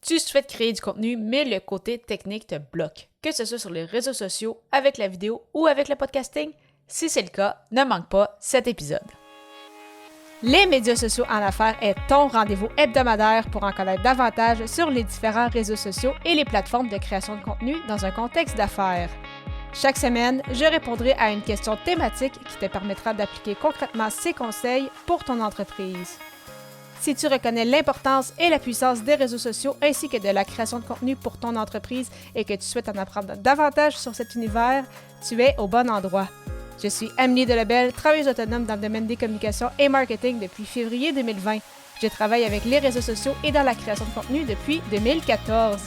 Tu souhaites créer du contenu, mais le côté technique te bloque. Que ce soit sur les réseaux sociaux, avec la vidéo ou avec le podcasting, si c'est le cas, ne manque pas cet épisode. Les médias sociaux en affaires est ton rendez-vous hebdomadaire pour en connaître davantage sur les différents réseaux sociaux et les plateformes de création de contenu dans un contexte d'affaires. Chaque semaine, je répondrai à une question thématique qui te permettra d'appliquer concrètement ces conseils pour ton entreprise. Si tu reconnais l'importance et la puissance des réseaux sociaux ainsi que de la création de contenu pour ton entreprise et que tu souhaites en apprendre davantage sur cet univers, tu es au bon endroit. Je suis Amélie Delebel, travailleuse autonome dans le domaine des communications et marketing depuis février 2020. Je travaille avec les réseaux sociaux et dans la création de contenu depuis 2014.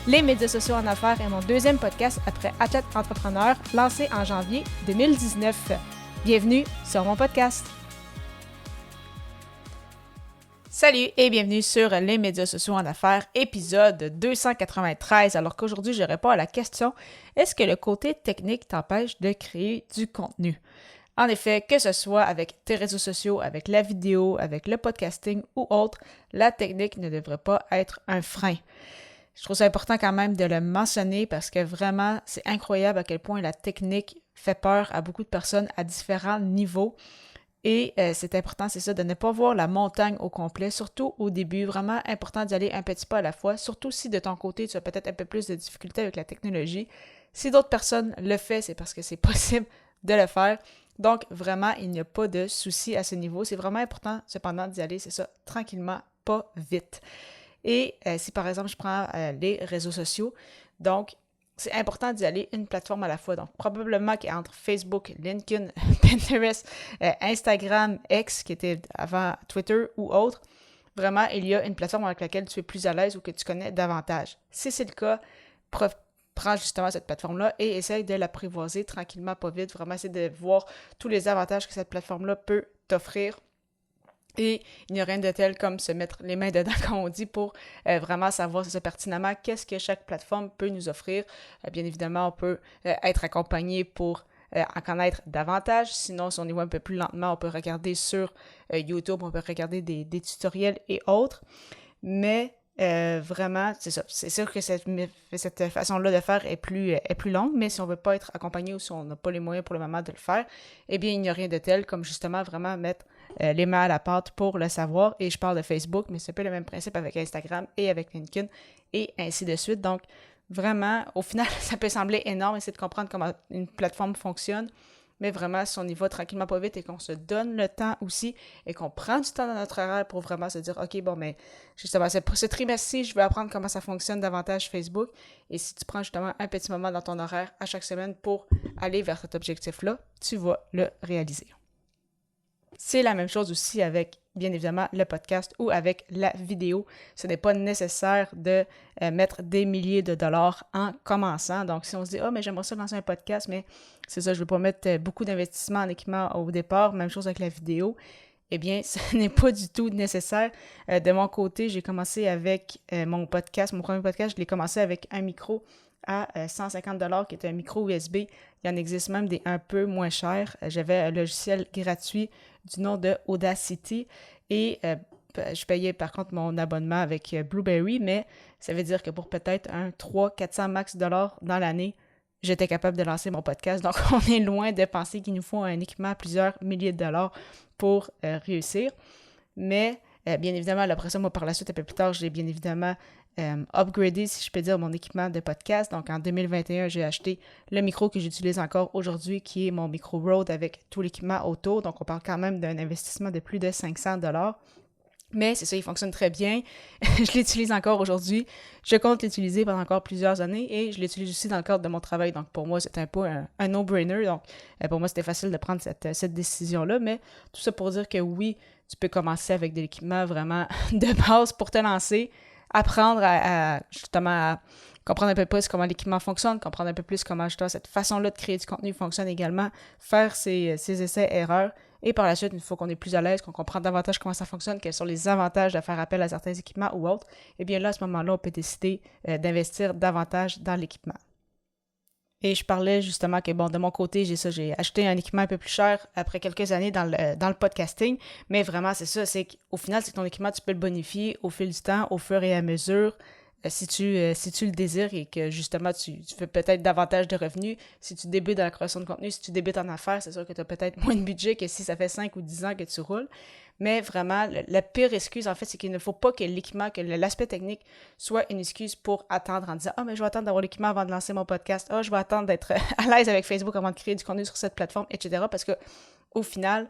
Les médias sociaux en affaires est mon deuxième podcast après Athlète Entrepreneur, lancé en janvier 2019. Bienvenue sur mon podcast. Salut et bienvenue sur les médias sociaux en affaires, épisode 293. Alors qu'aujourd'hui, je réponds à la question « Est-ce que le côté technique t'empêche de créer du contenu? » En effet, que ce soit avec tes réseaux sociaux, avec la vidéo, avec le podcasting ou autre, la technique ne devrait pas être un frein. Je trouve ça important quand même de le mentionner parce que vraiment, c'est incroyable à quel point la technique fait peur à beaucoup de personnes à différents niveaux. Et c'est important, c'est ça, de ne pas voir la montagne au complet, surtout au début. Vraiment important d'y aller un petit pas à la fois, surtout si de ton côté, tu as peut-être un peu plus de difficultés avec la technologie. Si d'autres personnes le font, c'est parce que c'est possible de le faire. Donc, vraiment, il n'y a pas de souci à ce niveau. C'est vraiment important, cependant, d'y aller, c'est ça, tranquillement, pas vite. Et si, par exemple, je prends les réseaux sociaux, donc, c'est important d'y aller une plateforme à la fois. Donc, probablement qu'entre Facebook, LinkedIn, Pinterest, Instagram, X, qui était avant Twitter ou autre, vraiment, il y a une plateforme avec laquelle tu es plus à l'aise ou que tu connais davantage. Si c'est le cas, prends justement cette plateforme-là et essaye de l'apprivoiser tranquillement, pas vite. Vraiment, essaye de voir tous les avantages que cette plateforme-là peut t'offrir. Et il n'y a rien de tel comme se mettre les mains dedans, comme on dit, pour vraiment savoir pertinemment qu'est-ce que chaque plateforme peut nous offrir. Bien évidemment, on peut être accompagné pour en connaître davantage. Sinon, si on y va un peu plus lentement, on peut regarder sur YouTube, on peut regarder des tutoriels et autres. Mais vraiment, c'est ça. C'est sûr que cette façon-là de faire est plus longue, mais si on ne veut pas être accompagné ou si on n'a pas les moyens pour le moment de le faire, eh bien, il n'y a rien de tel comme justement vraiment mettre les mains à la pâte pour le savoir. Et je parle de Facebook, mais c'est un peu le même principe avec Instagram et avec LinkedIn et ainsi de suite. Donc, vraiment, au final, ça peut sembler énorme, essayer de comprendre comment une plateforme fonctionne. Mais vraiment, si on y va tranquillement pas vite et qu'on se donne le temps aussi et qu'on prend du temps dans notre horaire pour vraiment se dire « Ok, bon, mais justement, ce trimestre-ci, je vais apprendre comment ça fonctionne davantage Facebook. » Et si tu prends justement un petit moment dans ton horaire à chaque semaine pour aller vers cet objectif-là, tu vas le réaliser. C'est la même chose aussi avec, bien évidemment, le podcast ou avec la vidéo. Ce n'est pas nécessaire de mettre des milliers de dollars en commençant. Donc, si on se dit « Ah, mais j'aimerais ça lancer un podcast, mais c'est ça, je ne veux pas mettre beaucoup d'investissement en équipement au départ. » Même chose avec la vidéo. Eh bien, ce n'est pas du tout nécessaire. De mon côté, j'ai commencé avec mon podcast. Mon premier podcast, je l'ai commencé avec un micro à 150 $ qui est un micro USB. Il y en existe même des un peu moins chers. J'avais un logiciel gratuit du nom de Audacity et je payais par contre mon abonnement avec Blueberry, mais ça veut dire que pour peut-être un 300-400 max dollars dans l'année, j'étais capable de lancer mon podcast. Donc, on est loin de penser qu'il nous faut un équipement à plusieurs milliers de dollars pour réussir. Mais bien évidemment, après ça, moi, par la suite, un peu plus tard, j'ai bien évidemment upgradé, si je peux dire, mon équipement de podcast. Donc, en 2021, j'ai acheté le micro que j'utilise encore aujourd'hui, qui est mon micro Rode avec tout l'équipement autour. Donc, on parle quand même d'un investissement de plus de 500 $. Mais c'est ça, il fonctionne très bien. Je l'utilise encore aujourd'hui. Je compte l'utiliser pendant encore plusieurs années et je l'utilise aussi dans le cadre de mon travail. Donc, pour moi, c'est un peu un no-brainer. Donc, pour moi, c'était facile de prendre cette décision-là. Mais tout ça pour dire que oui, tu peux commencer avec de l'équipement vraiment de base pour te lancer, apprendre justement à comprendre un peu plus comment l'équipement fonctionne, comprendre un peu plus comment justement cette façon-là de créer du contenu fonctionne également, faire ses essais-erreurs. Et par la suite, une fois qu'on est plus à l'aise, qu'on comprend davantage comment ça fonctionne, quels sont les avantages de faire appel à certains équipements ou autres, eh bien là, à ce moment-là, on peut décider d'investir davantage dans l'équipement. Et je parlais justement que, bon, de mon côté, j'ai acheté un équipement un peu plus cher après quelques années dans le podcasting, mais vraiment, c'est ça, c'est qu'au final, c'est que ton équipement, tu peux le bonifier au fil du temps, au fur et à mesure si tu le désires et que justement tu fais peut-être davantage de revenus, si tu débutes dans la création de contenu, si tu débutes en affaires, c'est sûr que tu as peut-être moins de budget que si ça fait 5 ou 10 ans que tu roules. Mais vraiment, la pire excuse, en fait, c'est qu'il ne faut pas que l'équipement, que l'aspect technique soit une excuse pour attendre en disant « Ah, mais je vais attendre d'avoir l'équipement avant de lancer mon podcast. Ah, je vais attendre d'être à l'aise avec Facebook avant de créer du contenu sur cette plateforme, etc. » Parce que au final,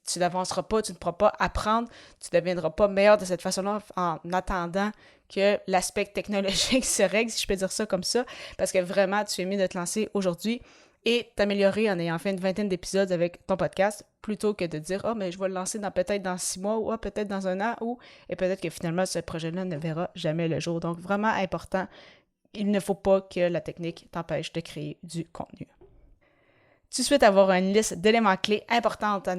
tu n'avanceras pas, tu ne pourras pas apprendre, tu ne deviendras pas meilleur de cette façon-là en attendant que l'aspect technologique se règle, si je peux dire ça comme ça, parce que vraiment, tu es mieux de te lancer aujourd'hui et t'améliorer en ayant fait une 20aine d'épisodes avec ton podcast, plutôt que de dire « Ah, mais je vais le lancer peut-être dans 6 mois, ou peut-être dans 1 an, et peut-être que finalement, ce projet-là ne verra jamais le jour. » Donc, vraiment important, il ne faut pas que la technique t'empêche de créer du contenu. Tu souhaites avoir une liste d'éléments clés importants à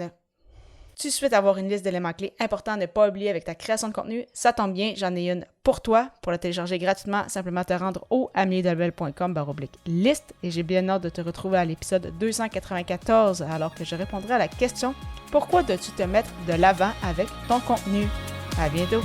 ne pas oublier avec ta création de contenu, ça tombe bien, j'en ai une pour toi. Pour la télécharger gratuitement, simplement te rendre au amiedelbel.com/liste et j'ai bien hâte de te retrouver à l'épisode 294 alors que je répondrai à la question « Pourquoi dois-tu te mettre de l'avant avec ton contenu? » À bientôt!